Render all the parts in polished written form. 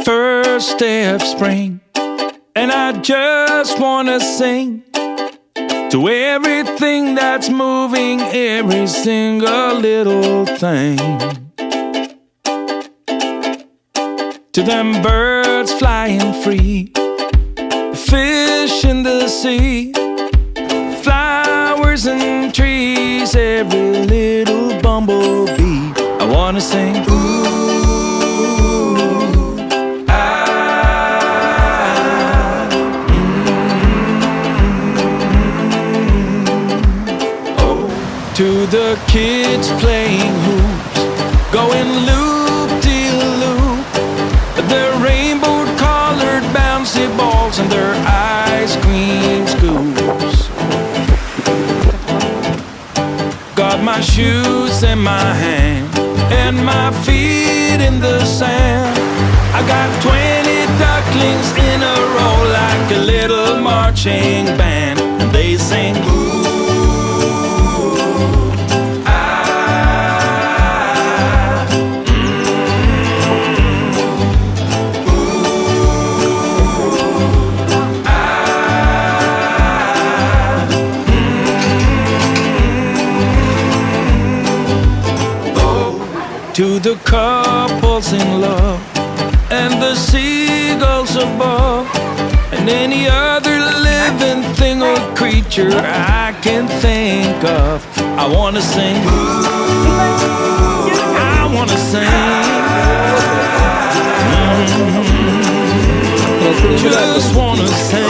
First day of spring, and I just wanna sing to everything that's moving, every single little thing. To them birds flying free, fish in the sea, flowers and trees, every little bumblebee. I wanna sing, ooh, to the kids playing hoops, going loop-de-loop, their rainbow-colored bouncy balls and their ice cream scoops. Got my shoes in my hand and my feet in the sand. I got 20 ducklings in a row like a little marching band, and they sing, ooh. To the couples in love and the seagulls above and any other living thing or creature I can think of, I wanna sing, I wanna sing, just wanna sing.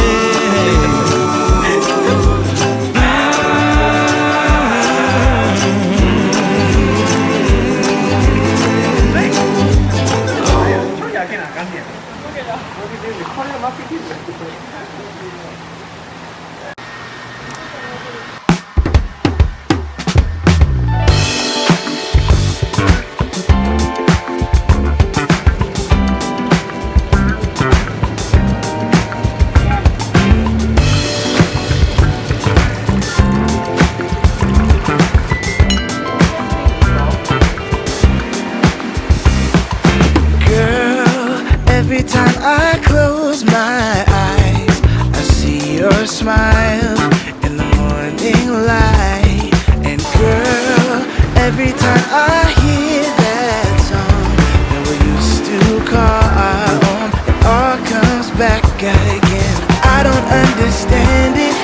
Every time I close my eyes, I see your smile in the morning light. And girl, every time I hear that song that we used to call our own, it all comes back again. I don't understand it,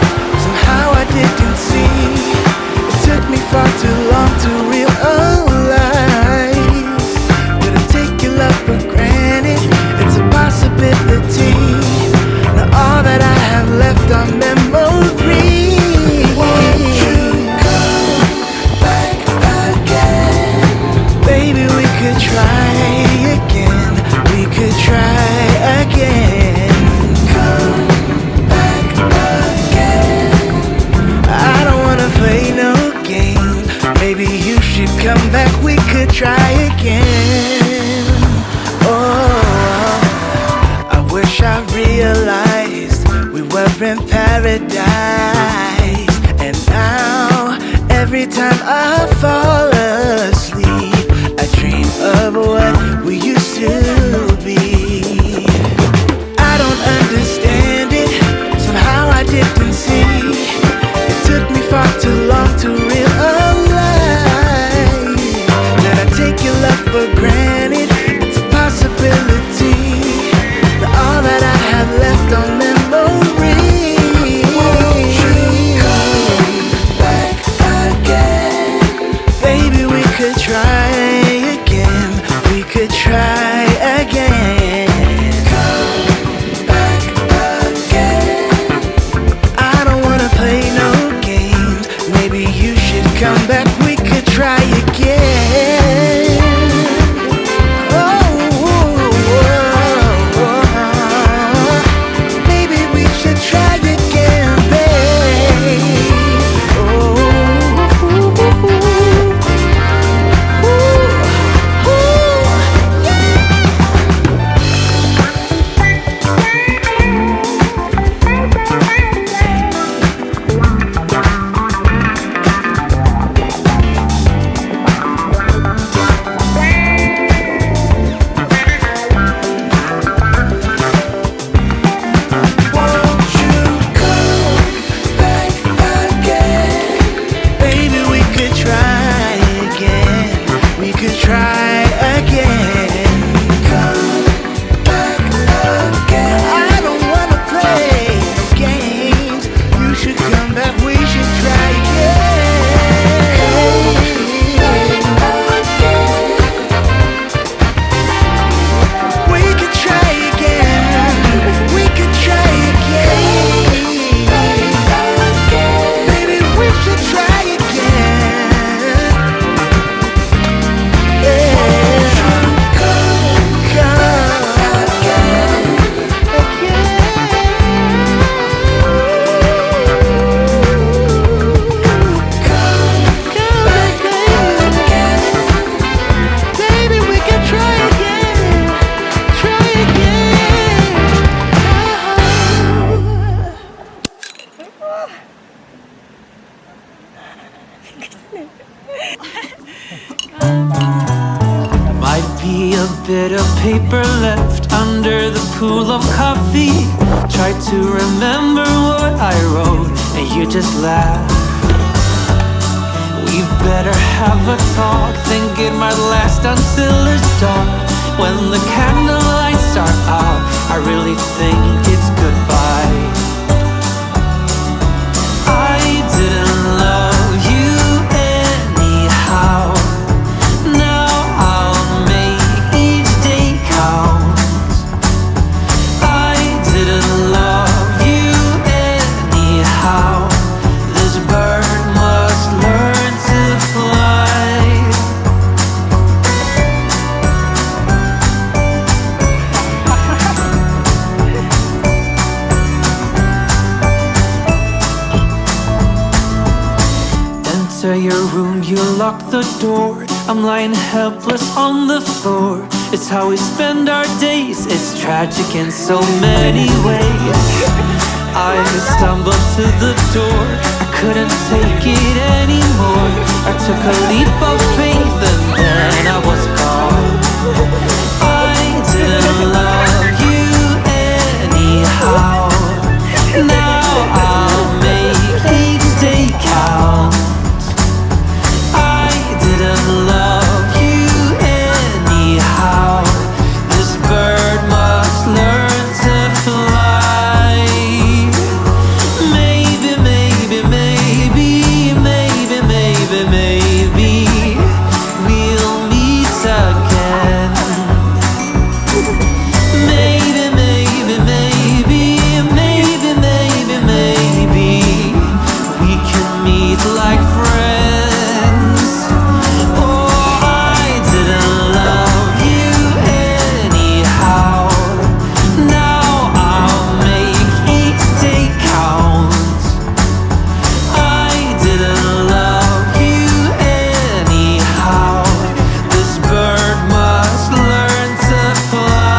somehow I didn't see. It took me far too long to realize that I take your love for granted. It's a possibility. Now all that I have left are memories. Won't you come back again? Baby, we could try again. We could try again. Come back again. I don't wanna play no games. Maybe you should come back. We could try again. Oh, I wish I realized we were in paradise. And now, every time I fall asleep, I dream of what we used to be. I don't understand it, somehow I didn't see. It took me far too long to realize that I take your love for granted. It's a possibility. All that I have left are memories. Won't you come back again? Baby, we could try again. We could try paper left under the pool of coffee. Tried to remember what I wrote, and you just laughed. We better have a talk, think it might last until it's dark. When the candle lights are out, I really think it's goodbye. I didn't love you anyhow. Now I'll make each day count. I didn't love you anyhow. This bird must learn to fly. Enter your room, you lock the door. I'm lying helpless on the floor. It's how we spend our days. It's tragic in so many ways. I stumbled to the door. I couldn't take it anymore. I took a leap of faith and then I was gone. I didn't love you anyhow. Now I'll make each day count. I didn't love you anyhow. This bird must learn to fly. Maybe, maybe, maybe, maybe, maybe, maybe we'll meet again. Maybe, maybe, maybe, maybe, maybe, maybe we can meet like friends. Oh, I didn't love you anyhow. Now I'll make each day count. I didn't love you anyhow. This bird must learn to fly.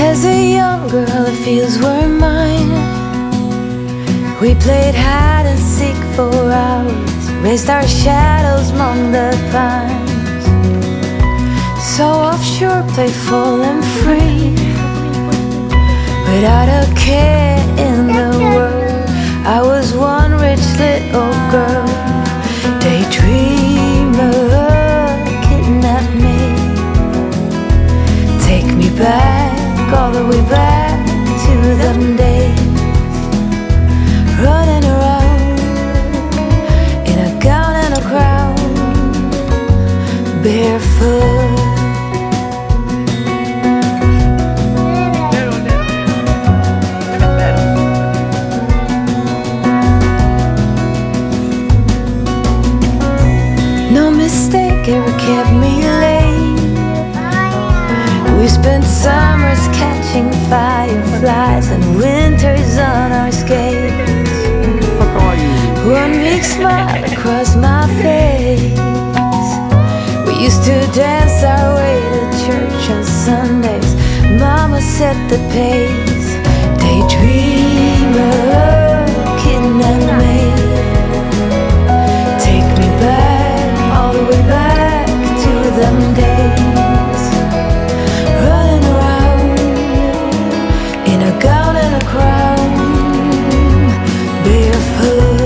As a young girl, the fields were mine. We played hide and seek for hours, raised our shadows among the pines. So offshore, playful and free, without a care in the world. I was one rich little girl, daydreamer, kidnap me, take me back, all the way back to them days, running around in a gown and a crown, barefoot. No mistake ever kept me late. We spent summers catching fireflies and winters on our skates. One big smile across my face. We used to dance our way to church on Sundays. Mama set the pace. Daydreamer, kidnap me, take me back, all the way back to them days, running around in a gown and a crown, barefoot.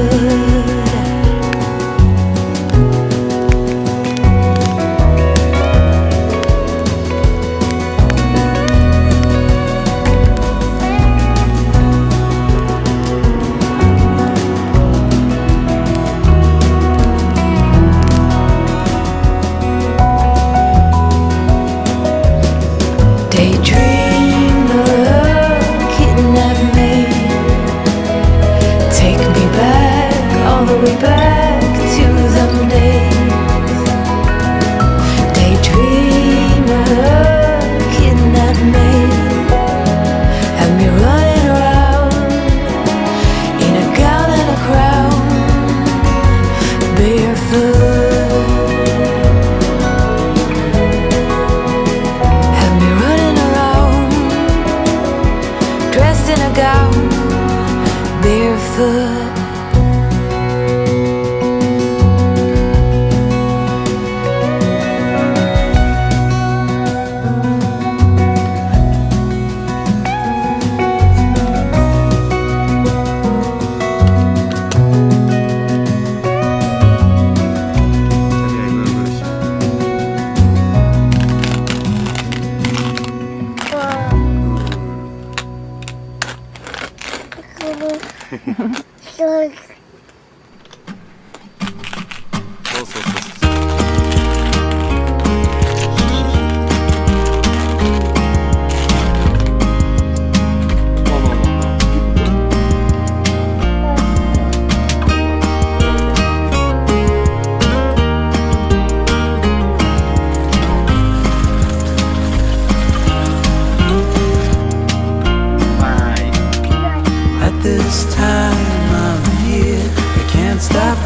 out barefoot.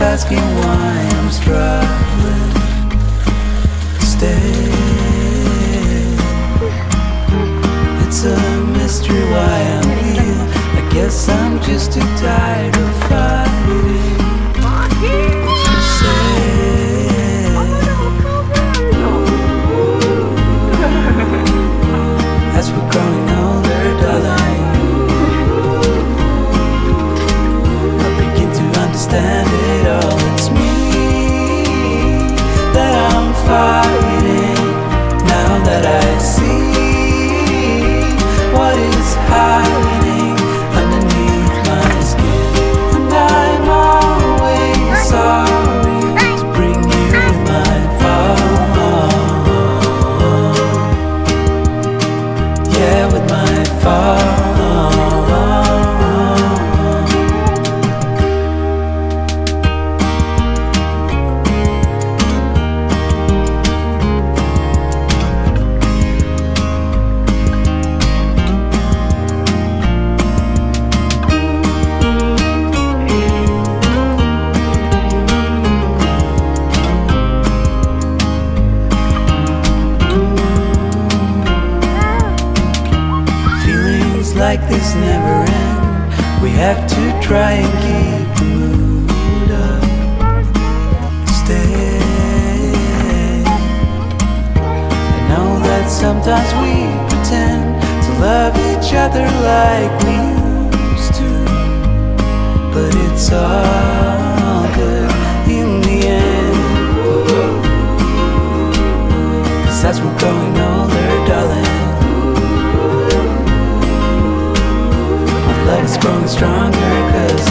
Asking why I'm struggling to stay. It's a mystery why I'm here. I guess I'm just too tired of fighting to say. As we're growing older, darling, I begin to understand it. It's me that I'm fighting. Now that I see what is hiding underneath my skin, and I'm always sorry to bring you in my fall. Yeah, with my fall. Like this never end. We have to try and keep the mood up. Stay. I know that sometimes we pretend to love each other like we used to, but it's all good in the end. 'Cause as we're growing older, darling, love is growing stronger 'cause